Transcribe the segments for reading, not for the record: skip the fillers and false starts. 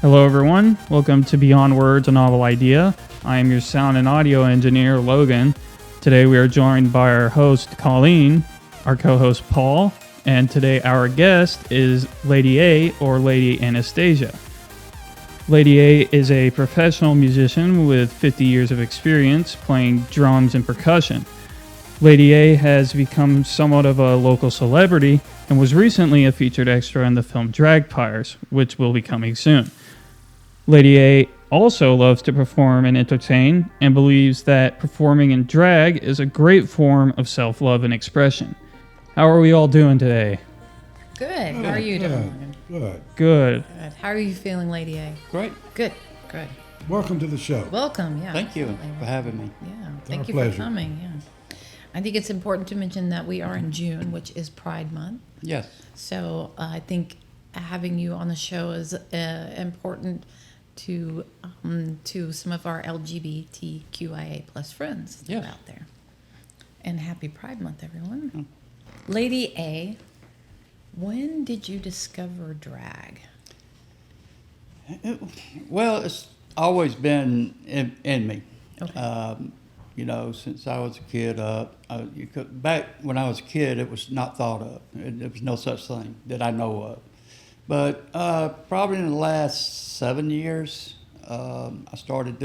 Hello, everyone. Welcome to Beyond Words, a Novel Idea. I am your sound and audio engineer, Logan. Today we are joined by our host, Colleen, our co-host, Paul, and today our guest is Lady A, or Lady Anastasia. Lady A is a professional musician with 50 years of experience playing drums and percussion. Lady A has become somewhat of a local celebrity and was recently a featured extra in the film Dragpires, which will be coming soon. Lady A also loves to perform and entertain and believes that performing in drag is a great form of self-love and expression. How are we all doing today? Good. How are you doing? Good. Good. Good. How are you feeling, Lady A? Great. Good. Good. Welcome to the show. Welcome. Yeah. Thank you absolutely. for having me. Yeah. our Thank you pleasure. for coming. Yeah. I think it's important to mention that we are in June, which is Pride Month. Yes. So I think having you on the show is important to some of our LGBTQIA plus friends that Yes. are out there. And happy Pride Month, everyone. Lady A, when did you discover drag? Well, it's always been in me. Okay. Since I was a kid back when I was a kid, it was not thought of. There was no such thing that I know of. But probably in the last 7 years, I started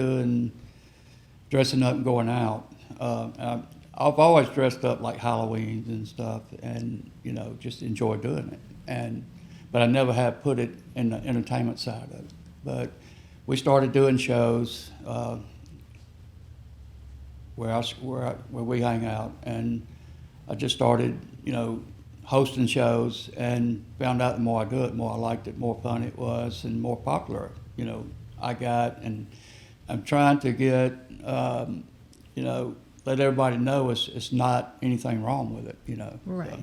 dressing up and going out. I've always dressed up like Halloween and stuff, and just enjoy doing it. But I never have put it in the entertainment side of it. But we started doing shows where we hang out, and I just started, hosting shows, and found out the more I do it, the more I liked it, the more fun it was, and more popular, I got. And I'm trying to get, let everybody know it's not anything wrong with it, Right.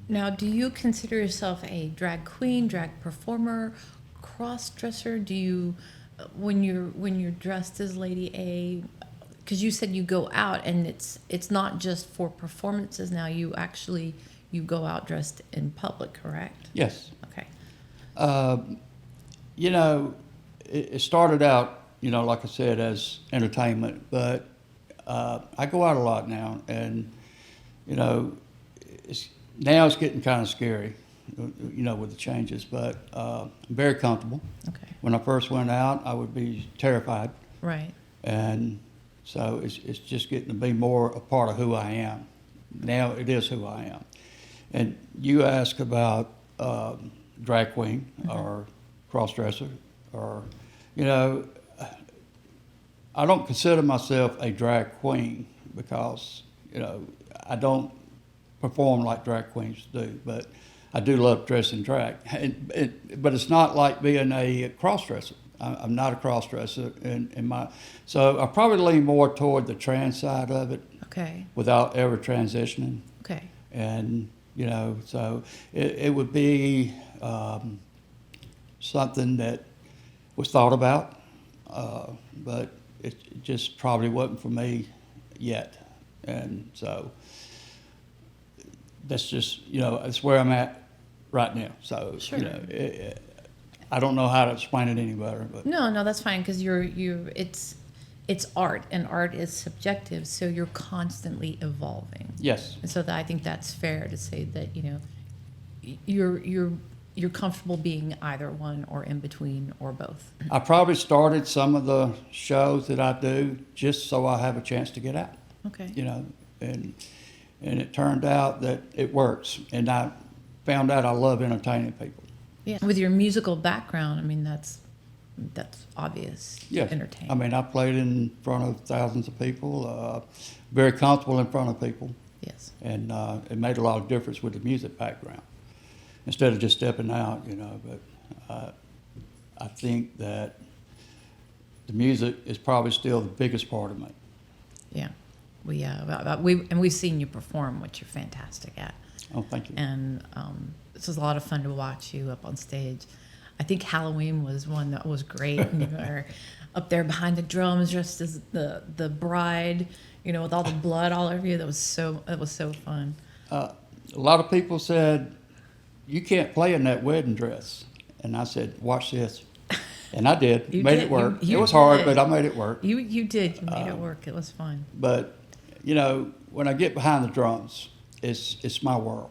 Now, do you consider yourself a drag queen, drag performer, cross-dresser? Do you, when you're dressed as Lady A, because you said you go out and it's not just for performances now, you go out dressed in public, correct? Yes. Okay. It started out, like I said, as entertainment, but I go out a lot now, and now it's getting kind of scary, with the changes, but I'm very comfortable. Okay. When I first went out, I would be terrified, Right. and so it's just getting to be more a part of who I am. Now it is who I am. And you ask about drag queen or cross-dresser, or, I don't consider myself a drag queen because, I don't perform like drag queens do, but I do love dressing drag. But it's not like being a cross-dresser. I'm not a cross-dresser so I probably lean more toward the trans side of it. Okay. Without ever transitioning. Okay. And, so it would be something that was thought about, but it just probably wasn't for me yet. And so that's just, that's where I'm at right now. So, Sure. I don't know how to explain it any better. But No, that's fine, because it's art, and art is subjective, so you're constantly evolving. yes. And so I think that's fair to say that you're comfortable being either one or in between or both. I probably started some of the shows that I do just so I have a chance to get out. Okay. And it turned out that it works, and I found out I love entertaining people. Yeah. With your musical background, I mean that's obvious. Yes. Entertaining. I mean, I played in front of thousands of people, very comfortable in front of people, Yes. and it made a lot of difference with the music background. Instead of just stepping out, but I think that the music is probably still the biggest part of me. Yeah. We've seen you perform, which you're fantastic at. Oh, thank you. And this was a lot of fun to watch you up on stage. I think Halloween was one that was great. And you were up there behind the drums, dressed as the bride, with all the blood all over you. That was so fun. A lot of people said, you can't play in that wedding dress. And I said, watch this. And I did. You made did. it work. You It was hard, did. but I made it work. You did. You made it work. It was fun. But, you know, when I get behind the drums, it's my world.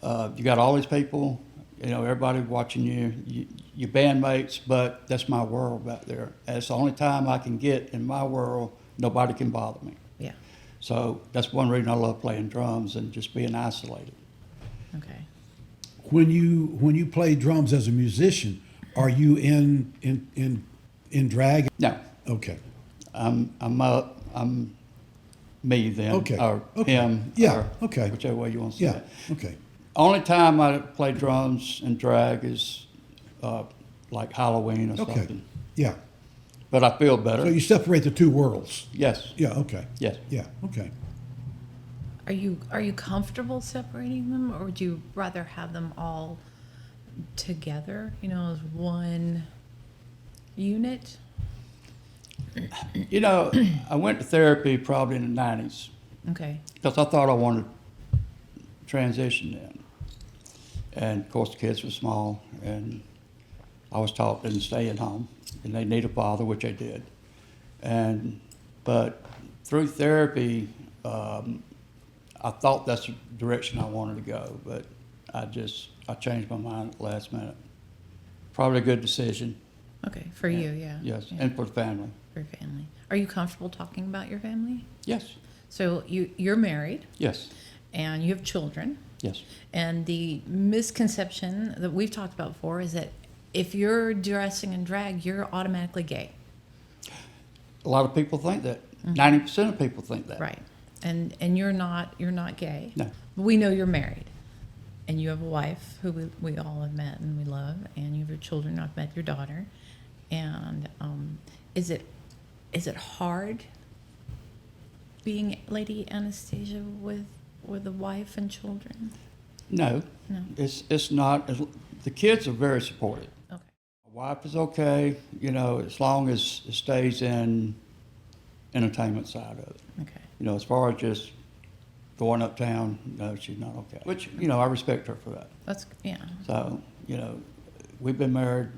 You got all these people, you know, everybody watching you, your bandmates, but that's my world back there. And it's the only time I can get in my world, nobody can bother me. Yeah. So that's one reason I love playing drums and just being isolated. Okay. When you play drums as a musician, are you in drag? No, Okay. I'm me then, Okay. or Okay. him, Yeah. or Okay. whichever way you want to say Yeah. it. Okay. Only time I play drums and drag is like Halloween or Okay. something. Yeah. But I feel better. So you separate the two worlds. Yes, Yeah. Okay. yes. Yeah. Okay. Are you comfortable separating them, or would you rather have them all together? You know, as one unit. You know, I went to therapy probably in the 90s Okay. because I thought I wanted to transition then. And of course, the kids were small, and I was taught them to stay at home, and they need a father, which they did. But through therapy, I thought that's the direction I wanted to go, but I changed my mind at the last minute. Probably a good decision. Okay. For you, yeah. Yes, Yeah. and for the family. For your family. Are you comfortable talking about your family? Yes, So you're married yes, and you have children. yes. And the misconception that we've talked about before is that if you're dressing in drag, you're automatically gay. A lot of people think that. 90% of people think that. Right. And you're not gay. No. But we know you're married. And you have a wife who we all have met and we love, and you have your children. I've met your daughter. And is it hard being Lady Anastasia with a wife and children? No, No. it's not. The kids are very supportive. Okay. My wife is okay, you know, as long as it stays in entertainment side of it. Okay. You know, as far as just going uptown, no, she's not okay. Which, you know, I respect her for that. That's yeah. So, you know, we've been married,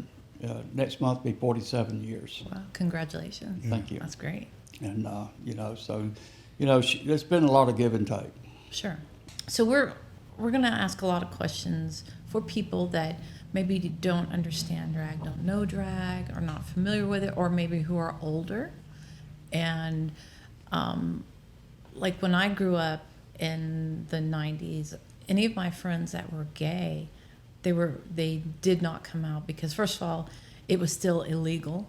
next month be 47 years. Wow. Congratulations. Thank you. That's great. And, you know, so, you know, there's been a lot of give and take. Sure. So we're going to ask a lot of questions for people that maybe don't understand drag, don't know drag, are not familiar with it, or maybe who are older. And like when I grew up in the 90s, any of my friends that were gay, they did not come out because, first of all, it was still illegal.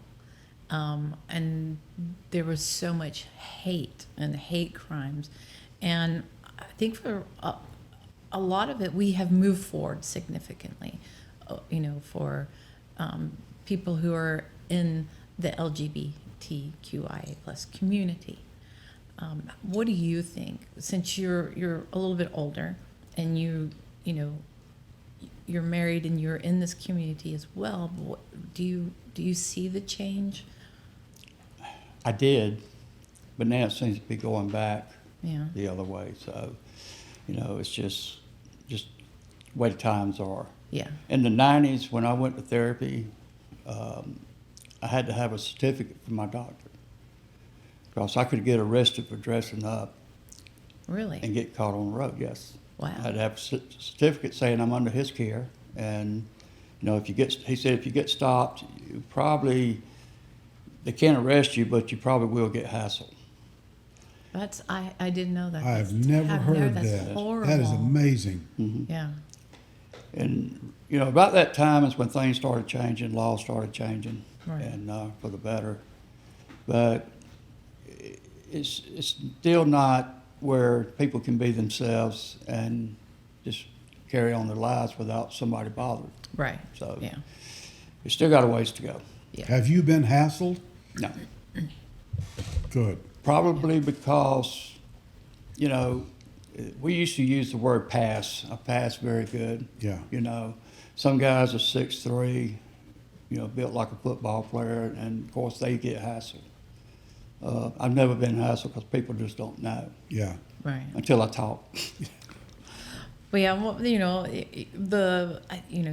And there was so much hate and hate crimes. And I think for a lot of it, we have moved forward significantly, you know, for people who are in the LGBTQIA plus community. What do you think, since you're a little bit older and you know, you're married and you're in this community as well, do you see the change? I did, but now it seems to be going back Yeah. the other way. So, you know, it's just the way the times are. Yeah. In the 90s, when I went to therapy, I had to have a certificate from my doctor because I could get arrested for dressing up Really? and get caught on the road. Yes. Wow. I had to have a certificate saying I'm under his care, and you know, he said if you get stopped, they can't arrest you, but you probably will get hassled. That's I didn't know that. I've never heard That's that. horrible. That is amazing. Yeah. And you know, about that time is when things started changing, laws started changing, Right. and for the better. But it's still not where people can be themselves and just carry on their lives without somebody bothered. Right. So Yeah. we still got a ways to go. Yeah. Have you been hassled? No, Good. probably because, you know, we used to use the word pass. I pass very good. Yeah. You know, some guys are 6'3", you know, built like a football player, and of course they get hassled. I've never been hassled because people just don't know Yeah. Right. until I talk. But yeah, well, you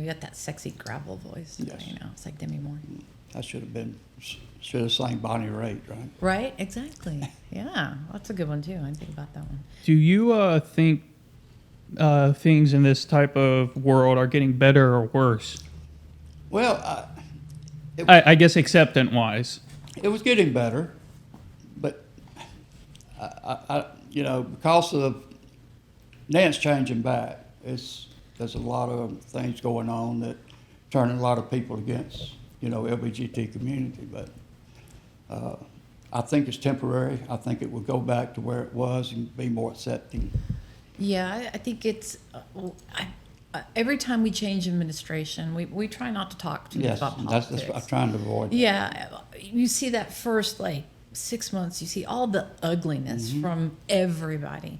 got that sexy gravel voice. Yes. It's like Demi Moore. I should have sang Bonnie Raitt, right? Right? Exactly. Yeah, that's a good one too. I didn't think about that one. Do you think things in this type of world are getting better or worse? Well, I guess acceptance wise. it was getting better, but because of Nance changing back, there's a lot of things going on that turning a lot of people against, LGBT community. But I think it's temporary. I think it will go back to where it was and be more accepting. Yeah, I think it's every time we change administration, we try not to talk too much Yes, about that's politics. what I'm trying to avoid. Yeah, you see that first 6 months, you see all the ugliness Mm-hmm. from everybody,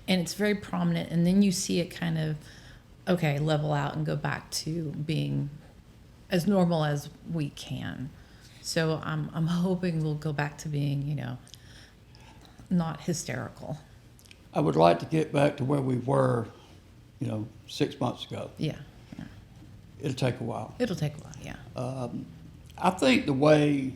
and it's very prominent. And then you see it kind of level out and go back to being as normal as we can. So I'm hoping we'll go back to being not hysterical. I would like to get back to where we were, 6 months ago. Yeah, It'll take a while. it'll take a while. Yeah. I think the way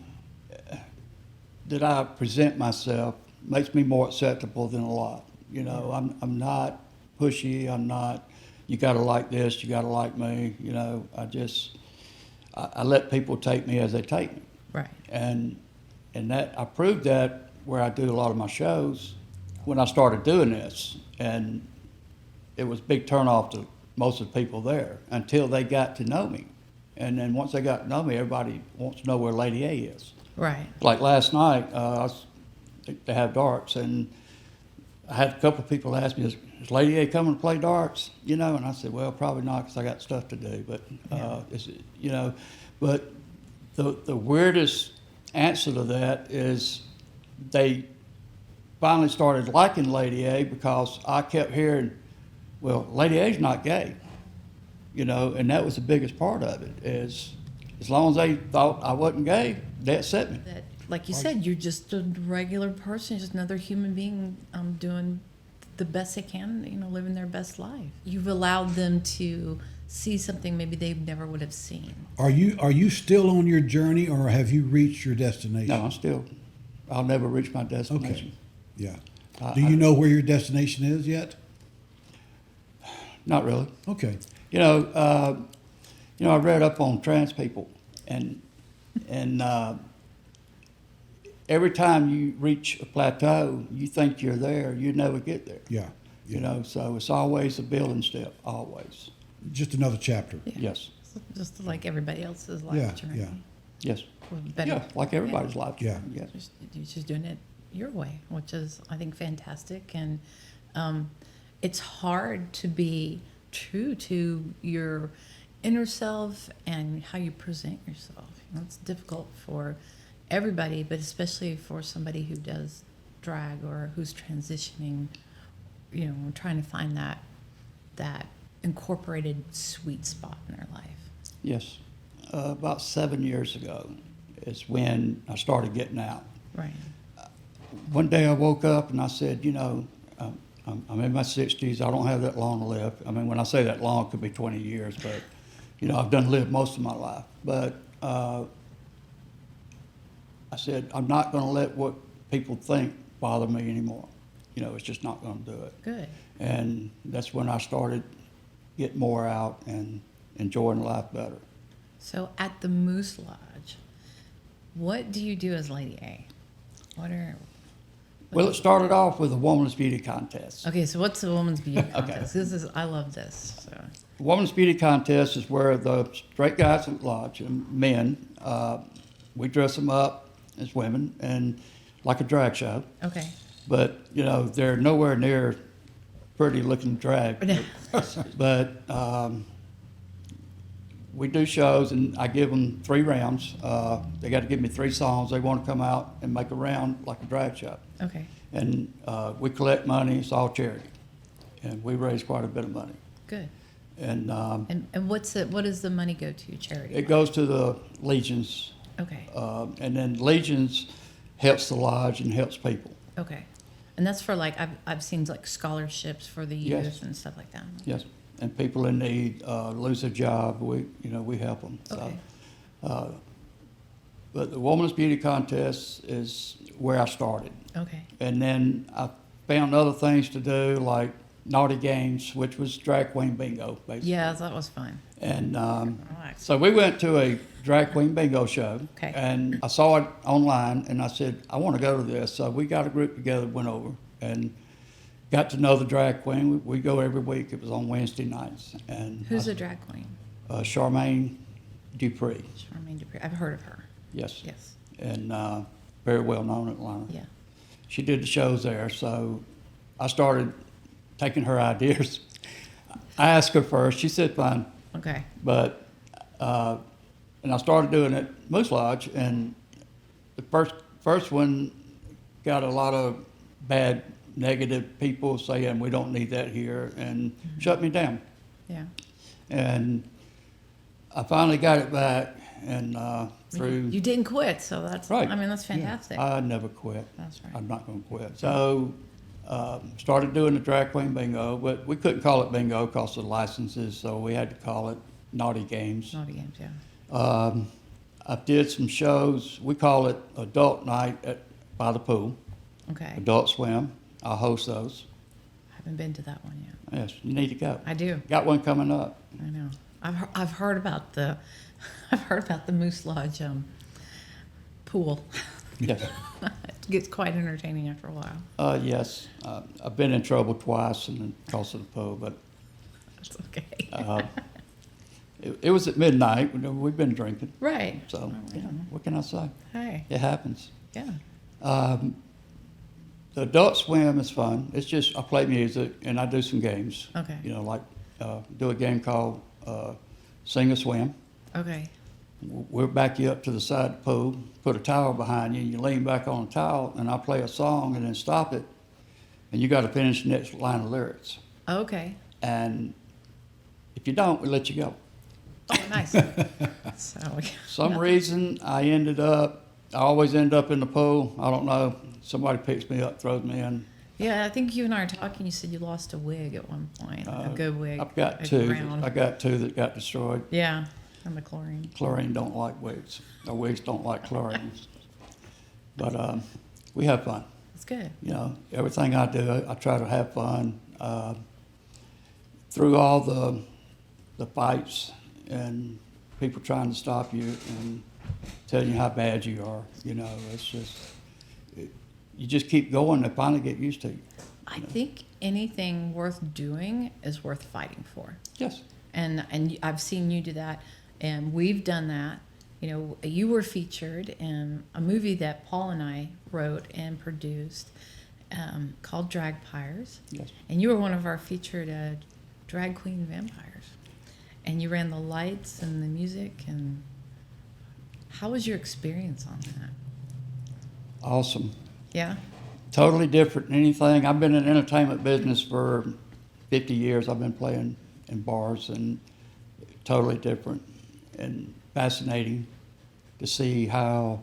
that I present myself makes me more acceptable than a lot. I'm not pushy. I'm not, you got to like this, you got to like me. I let people take me as they take me. Right. And that I proved that where I do a lot of my shows when I started doing this. And it was a big turnoff to most of the people there until they got to know me. And then once they got to know me, everybody wants to know where Lady A is. Right. Like last night, they have darts, and I had a couple of people ask me, is Lady A coming to play darts? And I said, well, probably not because I got stuff to do. But, but the weirdest answer to that is they finally started liking Lady A because I kept hearing, well, Lady A's not gay. And that was the biggest part of it, is as long as they thought I wasn't gay, they accept me. That, like you said, you're just a regular person, just another human being doing the best they can, living their best life. You've allowed them to see something maybe they never would have seen. Are you still on your journey, or have you reached your destination? No, I'll never reach my destination. Okay. Yeah. Do you know where your destination is yet? Not really. Okay. I read up on trans people, and every time you reach a plateau, you think you're there, you never get there. Yeah. So it's always a building step, always. Just another chapter. Yeah. Yes. Just like everybody else's life Yeah, journey. yeah. Yes. With better- Yeah, like everybody's life. Yeah. Yes. You're just doing it your way, which is, I think, fantastic. And it's hard to be true to your inner self and how you present yourself. It's difficult for everybody, but especially for somebody who does drag or who's transitioning, trying to find that incorporated sweet spot in their life. Yes. About 7 years ago is when I started getting out. Right. One day I woke up and I said, I'm in my 60s. I don't have that long to live. I mean, when I say that long, it could be 20 years, but, I've done lived most of my life. But I said, I'm not going to let what people think bother me anymore. It's just not going to do it. Good. And that's when I started getting more out and enjoying life better. So at the Moose Lodge, what do you do as Lady A? Well, it started off with a woman's beauty contest. Okay, so what's the woman's beauty contest? I love this. So. The woman's beauty contest is where the straight guys at the lodge and men, we dress them up as women and like a drag show. Okay. But they're nowhere near pretty looking drag. But we do shows, and I give them 3 rounds. They got to give me 3 songs. They want to come out and make a round like a drag show. Okay. And we collect money. It's all charity, and we raise quite a bit of money. Good. And And what does the money go to? Charity. it goes to the Legions, Okay. and then Legions helps the lodge and helps people. Okay. And that's for like I've seen like scholarships for the youth Yes. and stuff like that. Yes, and people in need lose their job. We help them. Okay. But the Woman's Beauty Contest is where I started, Okay. and then I found other things to do like Naughty Games, which was drag queen bingo, basically. Yeah, that was fun. And Relax. so we went to a drag queen bingo show, Okay. and I saw it online, and I said, I want to go to this. So we got a group together, went over, and got to know the drag queen. We go every week. It was on Wednesday nights. And Who's the drag queen? Charmaine Dupree. Charmaine Dupree. I've heard of her. Yes. Yes. And very well known in Atlanta. Yeah. She did the shows there, so I started taking her ideas. I asked her first. She said fine. Okay. But, and I started doing it at Moose Lodge, and the first one got a lot of bad, negative people saying we don't need that here, and shut me down. Yeah. And I finally got it back, and through. You didn't quit, so that's Right. I mean that's fantastic. I never quit. That's right. I'm not going to quit. So, started doing the drag queen bingo, but we couldn't call it bingo because of the licenses, so we had to call it Naughty Games. Naughty Games, yeah. I did some shows. We call it Adult Night by the pool, Okay. Adult Swim. I host those. I haven't been to that one yet. Yes, you need to go. I do. Got one coming up. I know. I've heard about the Moose Lodge pool. Yes. It gets quite entertaining after a while. Yes. I've been in trouble twice because of the pool, but That's okay. it was at midnight. We've been drinking. Right. So, Oh, yeah, yeah. what can I say? Hey. It happens. Yeah. The Adult Swim is fun. It's just I play music and I do some games. Okay. You know, like do a game called Sing or Swim. Okay. We'll back you up to the side of the pool, put a towel behind you, and you lean back on the towel, and I'll play a song and then stop it, and you got to finish the next line of lyrics. Okay. And if you don't, we let you go. Oh, nice. So. Some reason I always end up in the pool. I don't know. Somebody picks me up, throws me in. Yeah, I think you and I are talking. You said you lost a wig at one point, a good wig. I've got a two. round. I got two that got destroyed. Yeah, and the chlorine. Chlorine don't like wigs. Or wigs don't like chlorine. But we have fun. That's good. You know, everything I do, I try to have fun. Through all the fights and people trying to stop you and telling you how bad you are, you know, it's just, you just keep going and finally get used to you. I think anything worth doing is worth fighting for. Yes. And I've seen you do that, and we've done that. You know, you were featured in a movie that Paul and I wrote and produced called Dragpires. Yes. And you were one of our featured drag queen vampires. And you ran the lights and the music. And how was your experience on that? Awesome. Yeah? Totally different than anything. I've been in the entertainment business for 50 years. I've been playing in bars, and totally different and fascinating to see how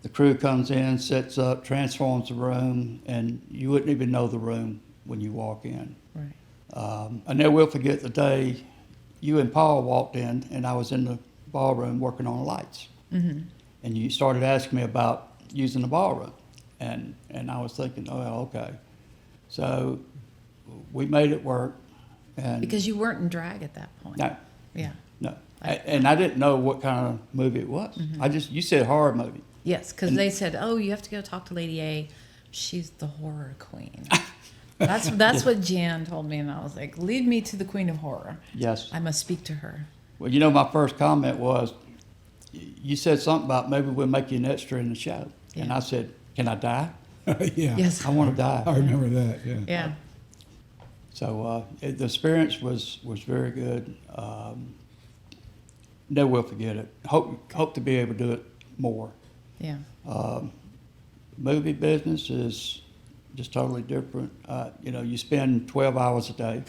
the crew comes in, sets up, transforms the room, and you wouldn't even know the room when you walk in. Right. I never will forget the day you and Paul walked in, and I was in the ballroom working on the lights. Mm-hmm. And you started asking me about using the ballroom. And I was thinking, oh, okay. So we made it work. And Because you weren't in drag at that point. No, Yeah. no. And I didn't know what kind of movie it was. Mm-hmm. You said horror movie. Yes, because they said, "Oh, you have to go talk to Lady A. She's the horror queen." That's what Jan told me, and I was like, "Lead me to the queen of horror. Yes. I must speak to her." Well, you know, my first comment was, you said something about maybe we'll make you an extra in the show. And Yeah. I said, can I die? Yeah. Yes. I want to die. I remember that. Yeah. Yeah. So the experience was very good. Never will forget it. Hope to be able to do it more. Yeah. Movie business is just totally different. You know, you spend 12 hours a day,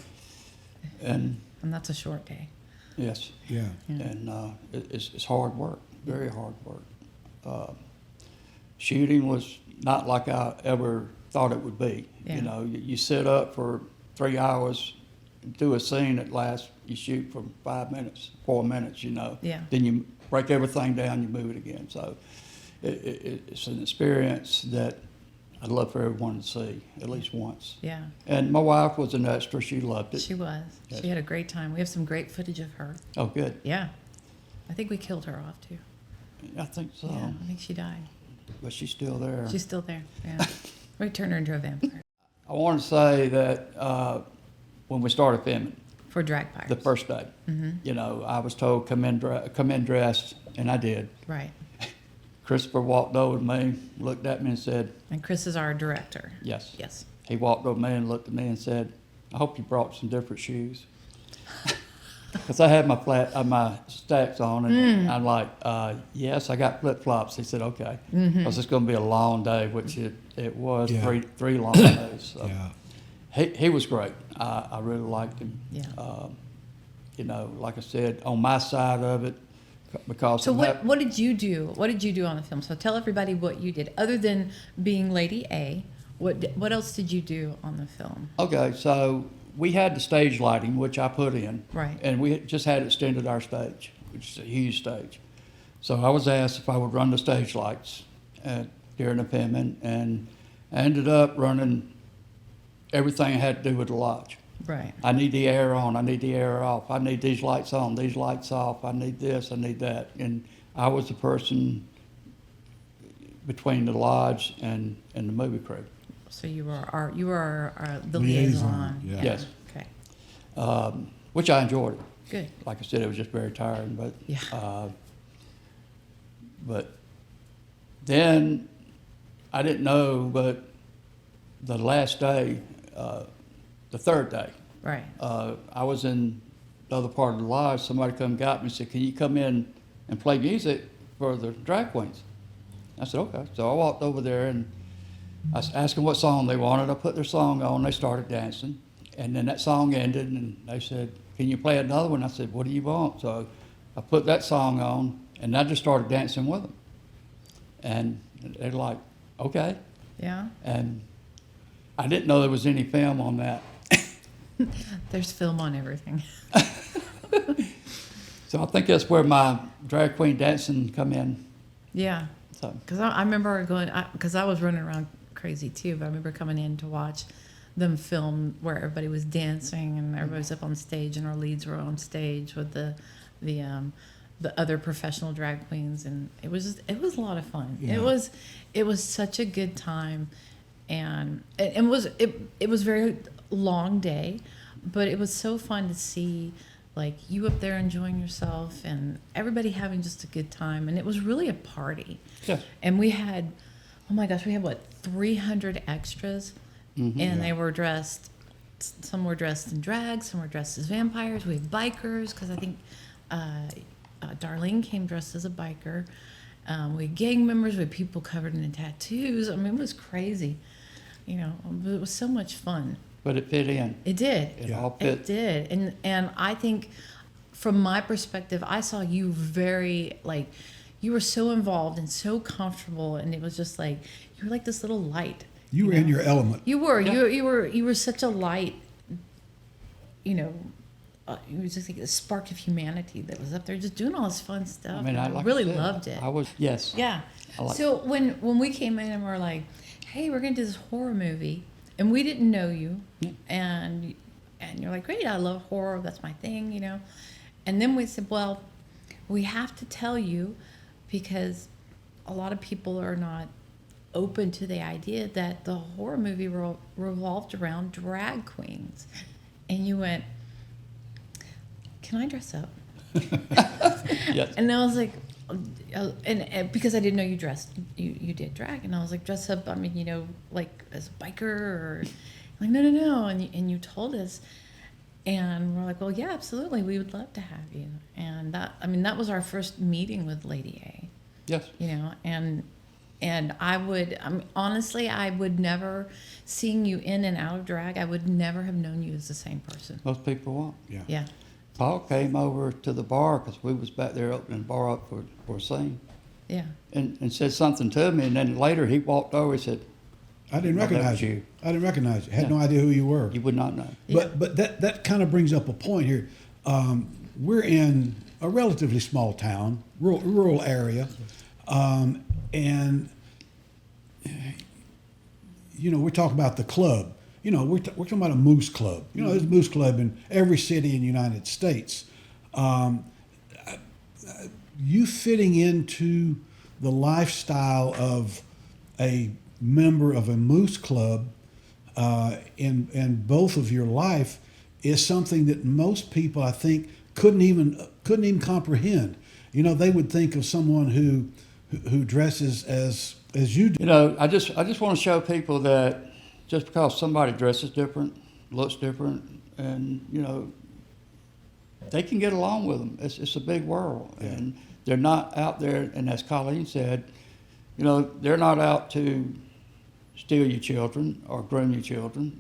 and And that's a short day. yes, Yeah. Yeah. and it's hard work, very hard work. Shooting was not like I ever thought it would be. Yeah. You know, you sit up for 3 hours, do a scene that lasts, you shoot for 5 minutes, 4 minutes, you know. Yeah. Then you break everything down, you move it again. So it's an experience that I'd love for everyone to see at least once. Yeah. And my wife was an extra. She loved it. She was. Yes. She had a great time. We have some great footage of her. Oh, good. Yeah. I think we killed her off too. I think so. Yeah, I think she died. But she's still there. She's still there. Yeah. We turned her into a vampire I want to say that when we started filming, for drag pirates. the first day, you know, I was told come in dressed, and I did. Right. Christopher walked over to me, looked at me, and said, And Chris is our director. "Yes." Yes. He walked over to me and looked at me and said, "I hope you brought some different shoes." Because I had my stacks on, and I'm like, "Yes, I got flip flops." He said, "Okay," because it's going to be a long day, which it was. Yeah. three long days. So. Yeah. He was great. I really liked him. Yeah. You know, like I said, on my side of it, because So of what did you do? What did you do on the film? So tell everybody what you did, other than being Lady A. What else did you do on the film? Okay, so we had the stage lighting, which I put in. Right. And we just had extended our stage, which is a huge stage. So I was asked if I would run the stage lights during the filming, and I ended up running everything I had to do with the lodge. Right. I need the air on, I need the air off, I need these lights on, these lights off, I need this, I need that. And I was the person between the lodge and the movie crew. So you were the Liaison, liaison. yeah. Yes. Okay. Which I enjoyed it. Good. Like I said, it was just very tiring, but Yeah. but then I didn't know, but the last day, the third day, Right. I was in the other part of the lodge. Somebody come and got me and said, "Can you come in and play music for the drag queens?" I said, "Okay." So I walked over there and I was asking what song they wanted. I put their song on. They started dancing, and then that song ended, and they said, "Can you play another one?" I said, "What do you want?" So I put that song on, and I just started dancing with them. And they're like, "Okay." Yeah. And I didn't know there was any film on that. There's film on everything. So I think that's where my drag queen dancing come in. Yeah. So Because I remember going, because I was running around crazy too, but I remember coming in to watch them film where everybody was dancing and everybody was up on stage and our leads were on stage with the other professional drag queens, and it was a lot of fun. Yeah. It was such a good time, and it was a very long day, but it was so fun to see like you up there enjoying yourself and everybody having just a good time, and it was really a party. yes, And we had, oh my gosh, we had what, 300 extras, and they were dressed. Some were dressed in drag, some were dressed as vampires. We had bikers because I think Darlene came dressed as a biker. We had gang members. We had people covered in tattoos. I mean, it was crazy. You know, it was so much fun. but it fit in. It did. It all fit. It did. And I think from my perspective, I saw you very, like, you were so involved and so comfortable, and it was just like, you were like this little light. You were in your element. You were. Yeah. You were such a light, you know, it was just like a spark of humanity that was up there just doing all this fun stuff. I mean, and like really said, loved it. I was, yes. Yeah. I like So when we came in and we're like, hey, we're going to do this horror movie, and we didn't know you, and you're like, great, I love horror, that's my thing, you know. And then we said, well, we have to tell you because a lot of people are not open to the idea that the horror movie revolved around drag queens. And you went, can I dress up? Yes. And I was like, and because I didn't know you did drag, and I was like, dress up. I mean, you know, like as a biker, or like no, and you told us, and we're like, well, yeah, absolutely, we would love to have you. And that was our first meeting with Lady A, Yes. you know, and honestly, I would never, seeing you in and out of drag, I would never have known you as the same person. Most people won't. Yeah. Paul came over to the bar because we was back there opening the bar up for a scene, Yeah. and said something to me, and then later he walked over and said, I didn't That was recognize you. I didn't recognize you. Had no idea who you were. You would not know. But that kind of brings up a point here. We're in a relatively small town, rural area, and we're talking about the club. We're talking about a moose club. There's a moose club in every city in the United States. You fitting into the lifestyle of a member of a moose club in both of your life is something that most people, I think, couldn't even comprehend. They would think of someone who dresses as you do. I just want to show people that just because somebody dresses different, looks different, and they can get along with them. It's a big world, Yeah. and they're not out there. And as Colleen said, they're not out to steal your children or groom your children.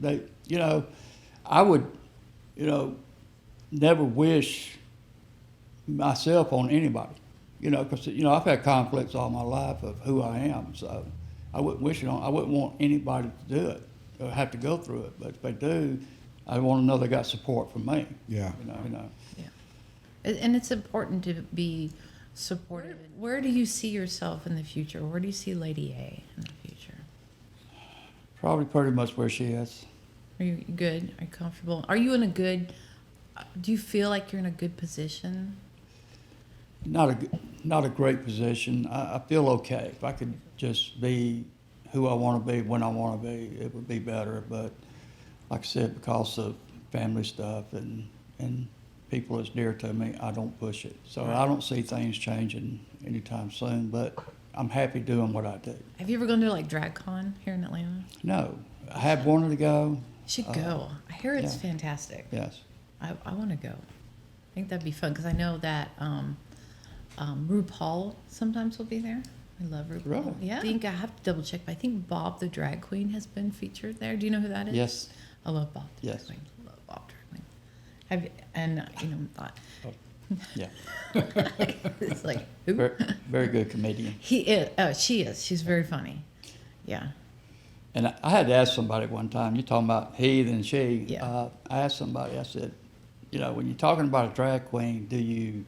I would, never wish myself on anybody. Because I've had conflicts all my life of who I am, so I wouldn't wish it on. I wouldn't want anybody to do it or have to go through it. But if they do, I want to know they got support from me. Yeah. Yeah. And it's important to be supportive. Where do you see yourself in the future? Where do you see Lady A in the future? Probably pretty much where she is. Are you good? Are you comfortable? Are you in a good, do you feel like you're in a good position? Not a great position. I feel okay. If I could just be who I want to be when I want to be, it would be better. But like I said, because of family stuff and people that's dear to me, I don't push it. So I don't see things changing anytime soon. But I'm happy doing what I do. Have you ever gone to like DragCon here in Atlanta? No, I have wanted to go. You should go. I hear it's yeah. fantastic. Yes. I want to go. I think that'd be fun because I know that RuPaul sometimes will be there. I love RuPaul. Really? Yeah. I think I have to double check, but I think Bob the Drag Queen has been featured there. Do you know who that is? Yes. I love Bob the Yes. Drag Queen. I love Bob Drag Queen. Thought Yeah. it's like who? Very, very good comedian. He is. Oh, she is. She's very funny. Yeah. And I had to ask somebody one time, you're talking about he and she. Yeah. I asked somebody, I said, when you're talking about a drag queen, do you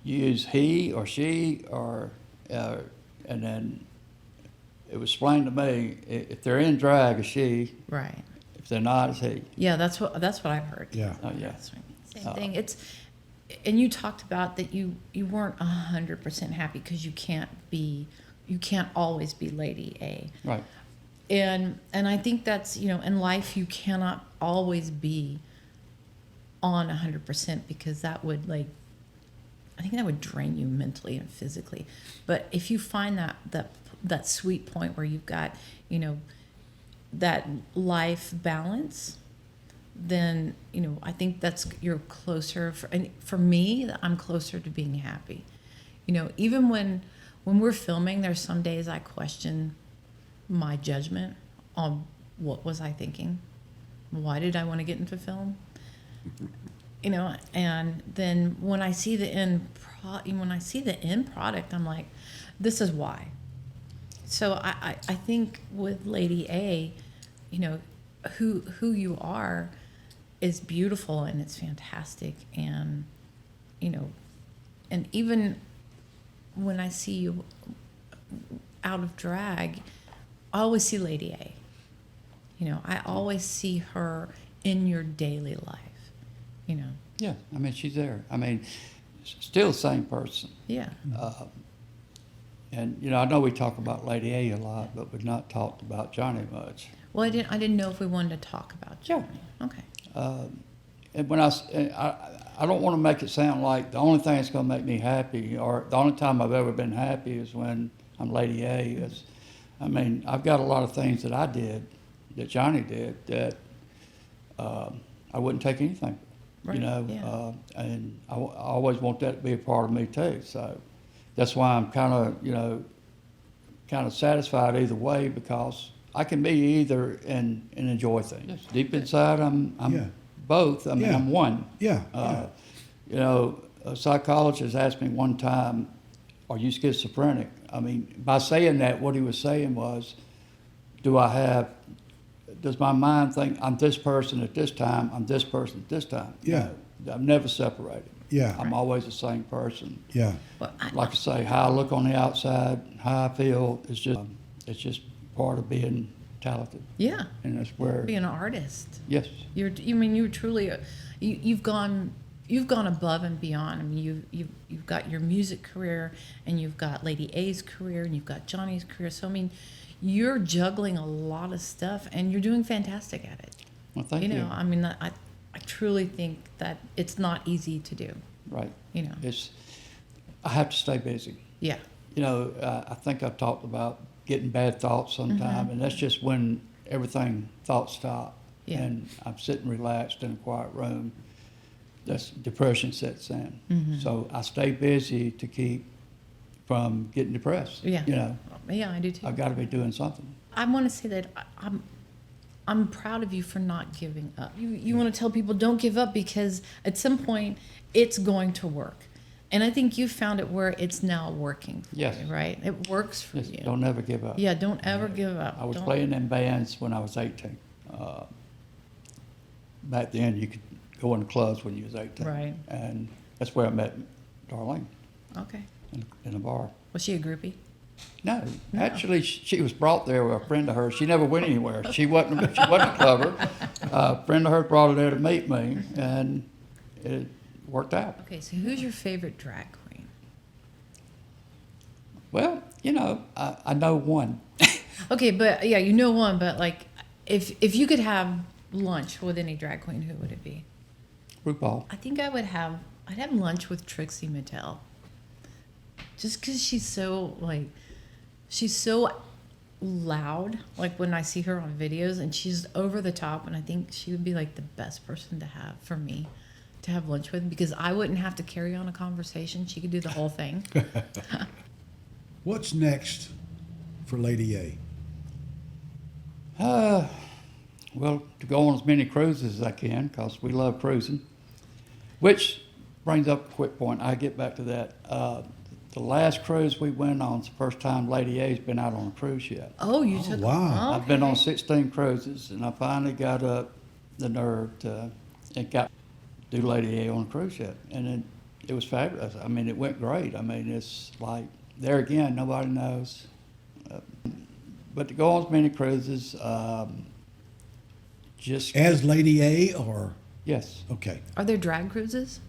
use he or she or, and then it was explained to me, if they're in drag, it's she. Right. If they're not, it's he. Yeah, that's what I've heard. Yeah. Oh, yeah. That's right. Same thing. And you talked about that you weren't 100% happy because you can't always be Lady A. Right. And I think that's, in life you cannot always be on 100% because that would I think that would drain you mentally and physically. But if you find that sweet point where you've got, that life balance, then, I think you're closer. And for me, I'm closer to being happy. Even when we're filming, there's some days I question my judgment on what was I thinking? Why did I want to get into film? And then when I see the end product, I'm like, this is why. So I think with Lady A, who you are is beautiful and it's fantastic. And, and even when I see you out of drag, I always see Lady A. I always see her in your daily life, Yeah, she's there. Still the same person. Yeah. And, I know we talk about Lady A lot, but we've not talked about Johnny much. Well, I didn't know if we wanted to talk about Johnny. Okay. And when I don't want to make it sound like the only thing that's going to make me happy or the only time I've ever been happy is when I'm Lady A. I've got a lot of things that I did, that Johnny did, that I wouldn't take anything. Right. Yeah. And I always want that to be a part of me too. So that's why I'm kind of satisfied either way, because I can be either and enjoy things. Deep inside, I'm Yeah. both. Yeah. I'm one. Yeah. A psychologist asked me one time, are you schizophrenic? I mean, by saying that, what he was saying was, does my mind think I'm this person at this time, I'm this person at this time? Yeah. No, I'm never separated. Yeah. I'm always the same person. Yeah. Well, Like I say, how I look on the outside, how I feel, it's just part of being talented. yeah, And that's where, be an artist. yes, You're truly, you've gone above and beyond. I mean, you've got your music career, and you've got Lady A's career, and you've got Johnny's career. So I mean, you're juggling a lot of stuff, and you're doing fantastic at it. well, thank you. I mean, I truly think that it's not easy to do. Right. You know. I have to stay busy. Yeah. You know, I think I've talked about getting bad thoughts sometime, and that's just when thoughts stop. Yeah. And I'm sitting relaxed in a quiet room. That's depression sets in. So I stay busy to keep from getting depressed. Yeah. You know, Yeah, I do too. I've got to be doing something. I want to say that I'm proud of you for not giving up. You want to tell people don't give up, because at some point it's going to work. And I think you found it where it's now working for Yes. you, right? It works for Just you. don't ever give up. Yeah, don't ever give up. I was Don't- playing in bands when I was 18. Back then, you could go in clubs when you was 18. Right. And that's where I met Darlene, Okay. in a bar. Was she a groupie? No, actually, she was brought there with a friend of hers. She never went anywhere. She wasn't a clubber. A friend of hers brought her there to meet me, and it worked out. Okay, so who's your favorite drag queen? Well, you know, I know one. Okay, but yeah, you know one, but like, if you could have lunch with any drag queen, who would it be? RuPaul. I think I'd have lunch with Trixie Mattel. Just because she's so loud, like when I see her on videos, and she's over the top, and I think she would be like the best person to have for me to have lunch with, because I wouldn't have to carry on a conversation. She could do the whole thing. What's next for Lady A? Well, to go on as many cruises as I can, because we love cruising. Which brings up a quick point. I get back to that. The last cruise we went on is the first time Lady A's been out on a cruise yet. Oh, you Oh, took. wow. I've been on Okay. 16 cruises, and I finally got up the nerve to do Lady A on a cruise yet. And it was fabulous. I mean, it went great. I mean, it's like, there again, nobody knows. But to go on as many cruises, just, As Lady A, or yes. okay, Are there drag cruises?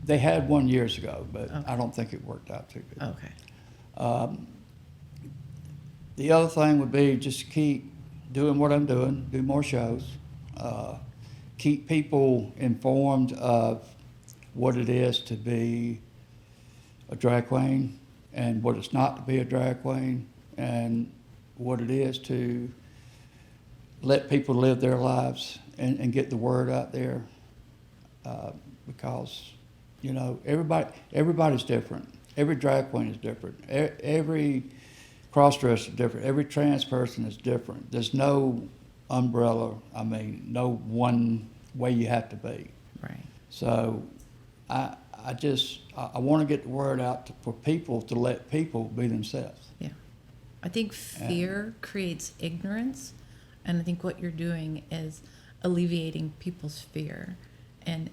They had one years ago, but Okay. I don't think it worked out too good. Okay. The other thing would be just keep doing what I'm doing, do more shows, keep people informed of what it is to be a drag queen and what it's not to be a drag queen, and what it is to let people live their lives and get the word out there, because, you know, everybody's different. Every drag queen is different. Every cross-dresser is different. Every trans person is different. There's no umbrella, no one way you have to be. Right. So I want to get the word out for people to let people be themselves. Yeah. I think fear creates ignorance, and I think what you're doing is alleviating people's fear, and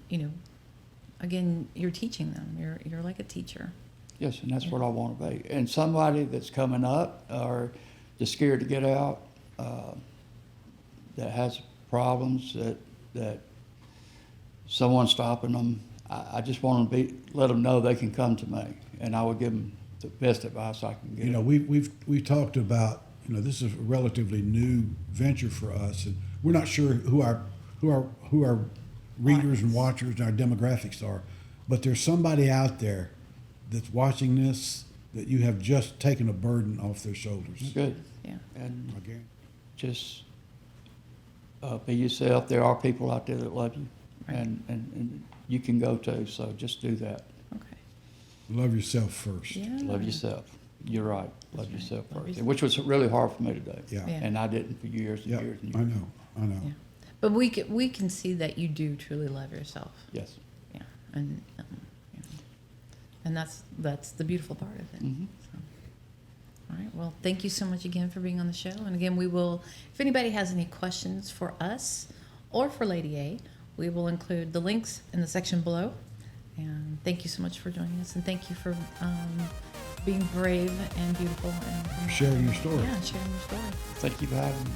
you know, again, you're teaching them. You're like a teacher. Yes, and that's what I want to be. And somebody that's coming up or just scared to get out, that has problems, that someone's stopping them, I just want to let them know they can come to me, and I will give them the best advice I can give. you know, we've talked about, you know, this is a relatively new venture for us, and we're not sure who our readers and watchers and our demographics are, but there's somebody out there that's watching this that you have just taken a burden off their shoulders. Good. Yeah. And Again, just be yourself. There are people out there that love you, Right. and you can go to. So just do that. Okay. love yourself first. Yeah. Love yourself. You're right. Love right. yourself Love first, yourself. which was really hard for me to do. Yeah. Yeah. And I didn't for years and Yeah, years and I years. know. Yeah. But we can see that you do truly love yourself. Yes. Yeah. And And that's the beautiful part of it. Mm-hmm. So, all right. Well, thank you so much again for being on the show. And again, we will, if anybody has any questions for us or for Lady A, we will include the links in the section below. And thank you so much for joining us. And thank you for being brave and beautiful and Sharing your story. Yeah, sharing your story. Thank you for having me.